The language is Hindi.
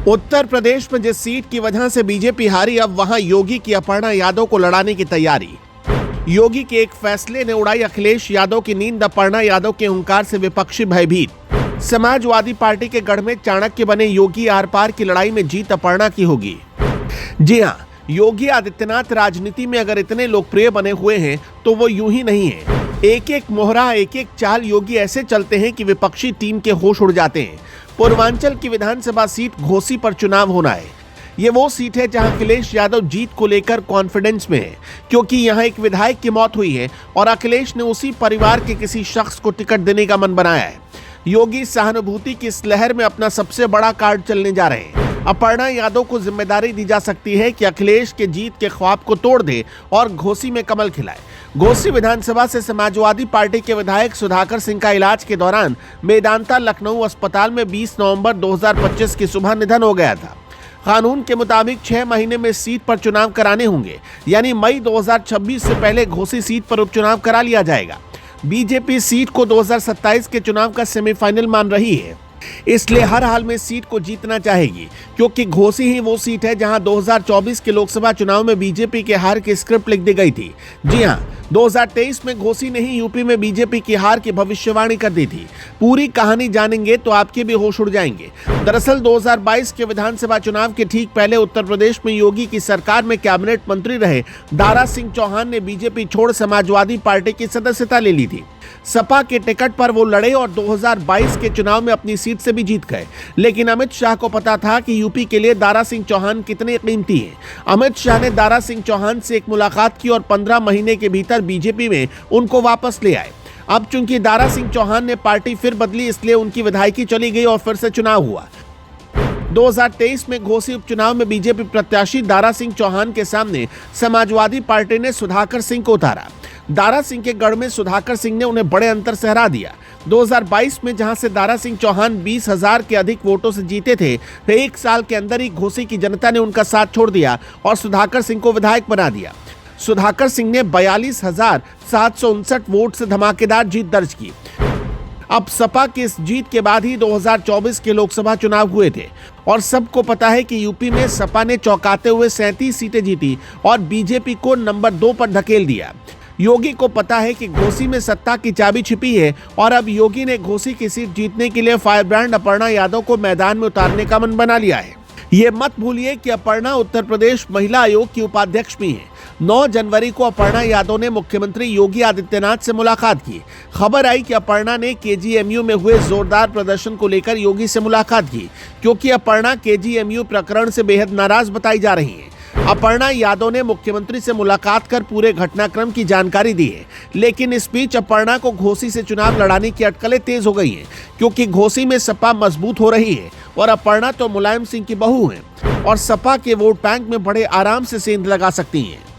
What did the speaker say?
उत्तर प्रदेश में जिस सीट की वजह से बीजेपी हारी, अब वहां योगी की अपर्णा यादव को लड़ाने की तैयारी। योगी के एक फैसले ने उड़ाई अखिलेश यादव की नींद। अपर्णा यादव के हुंकार से विपक्षी भयभीत। समाजवादी पार्टी के गढ़ में चाणक्य बने योगी, आर पार की लड़ाई में जीत अपर्णा की होगी। जी हां, योगी आदित्यनाथ राजनीति में अगर इतने लोकप्रिय बने हुए हैं तो वो यूं ही नहीं है। एक एक मोहरा, एक एक चाल योगी ऐसे चलते हैं कि विपक्षी टीम के होश उड़ जाते हैं। पूर्वांचल की विधानसभा सीट घोसी पर चुनाव होना है। ये वो सीट है जहां अखिलेश यादव जीत को लेकर कॉन्फिडेंस में है, क्योंकि यहां एक विधायक की मौत हुई है और अखिलेश ने उसी परिवार के किसी शख्स को टिकट देने का मन बनाया है। योगी सहानुभूति की इस लहर में अपना सबसे बड़ा कार्ड चलने जा रहे हैं। अपर्णा यादव को जिम्मेदारी दी जा सकती है कि अखिलेश के जीत के ख्वाब को तोड़ दे और घोसी में कमल खिलाए। घोसी विधानसभा से समाजवादी पार्टी के विधायक सुधाकर सिंह का इलाज के दौरान मेदांता लखनऊ अस्पताल में 20 नवंबर 2025 की सुबह निधन हो गया था। कानून के मुताबिक 6 महीने में सीट पर चुनाव कराने होंगे, यानी मई 2026 से पहले घोसी सीट पर उपचुनाव करा लिया जाएगा। बीजेपी सीट को 2027 के चुनाव का सेमीफाइनल मान रही है, इसलिए हर हाल में सीट को जीतना चाहेगी, क्योंकि घोसी ही वो सीट है जहां 2024 के लोकसभा चुनाव में बीजेपी के हार की स्क्रिप्ट लिख दी गई थी। जी हां, 2023 में घोसी ने ही यूपी में बीजेपी की हार की भविष्यवाणी कर दी थी। पूरी कहानी जानेंगे तो आपके भी होश उड़ जाएंगे। दरअसल 2022 के विधानसभा चुनाव के ठीक पहले उत्तर प्रदेश में योगी की सरकार में कैबिनेट मंत्री रहे दारा सिंह चौहान ने बीजेपी छोड़ समाजवादी पार्टी की सदस्यता ले ली थी। सपा के टिकट पर वो लड़े और 2022 के चुनाव में अपनी सीट से भी जीत गए। लेकिन अमित शाह को पता था कि यूपी के लिए दारा सिंह चौहान कितने कीमती हैं। अमित शाह ने दारा सिंह चौहान से एक मुलाकात की और 15 महीने के भीतर बीजेपी में उनको वापस ले आए। अब चूंकि दारा सिंह चौहान ने पार्टी फिर बदली, इसलिए उनकी विधायकी चली गई और फिर से चुनाव हुआ। 2023 में घोसी उपचुनाव में बीजेपी प्रत्याशी दारा सिंह चौहान के सामने समाजवादी पार्टी ने सुधाकर सिंह को उतारा। दारा सिंह के गढ़ में सुधाकर सिंह ने उन्हें बड़े अंतर से हरा दिया। 2022 में जहां से दारा सिंह चौहान 20,000 के अधिक वोटों से जीते थे, तो एक साल के अंदर ही घोसी की जनता ने उनका साथ छोड़ दिया और सुधाकर सिंह को विधायक बना दिया। सुधाकर सिंह ने 42,759 वोट से धमाकेदार जीत दर्ज की। अब सपा की इस जीत के बाद ही 2024 के लोकसभा चुनाव हुए थे और सबको पता है कि यूपी में सपा ने चौंकाते हुए 37 सीटें जीती और बीजेपी को नंबर 2 पर धकेल दिया। योगी को पता है कि घोसी में सत्ता की चाबी छिपी है और अब योगी ने घोसी की सीट जीतने के लिए फायर ब्रांड अपर्णा यादव को मैदान में उतारने का मन बना लिया है। ये मत भूलिए कि अपर्णा उत्तर प्रदेश महिला आयोग की उपाध्यक्ष भी हैं। 9 जनवरी को अपर्णा यादव ने मुख्यमंत्री योगी आदित्यनाथ से मुलाकात की। खबर आई कि अपर्णा ने केजीएमयू में हुए जोरदार प्रदर्शन को लेकर योगी से मुलाकात की, क्योंकि अपर्णा केजीएमयू प्रकरण से बेहद नाराज बताई जा रही हैं। अपर्णा यादव ने मुख्यमंत्री से मुलाकात कर पूरे घटनाक्रम की जानकारी दी है, लेकिन इस बीच अपर्णा को घोसी से चुनाव लड़ाने की अटकलें तेज हो गई हैं, क्योंकि घोसी में सपा मजबूत हो रही है और अपर्णा तो मुलायम सिंह की बहू हैं और सपा के वोट बैंक में बड़े आराम से सेंध लगा सकती हैं।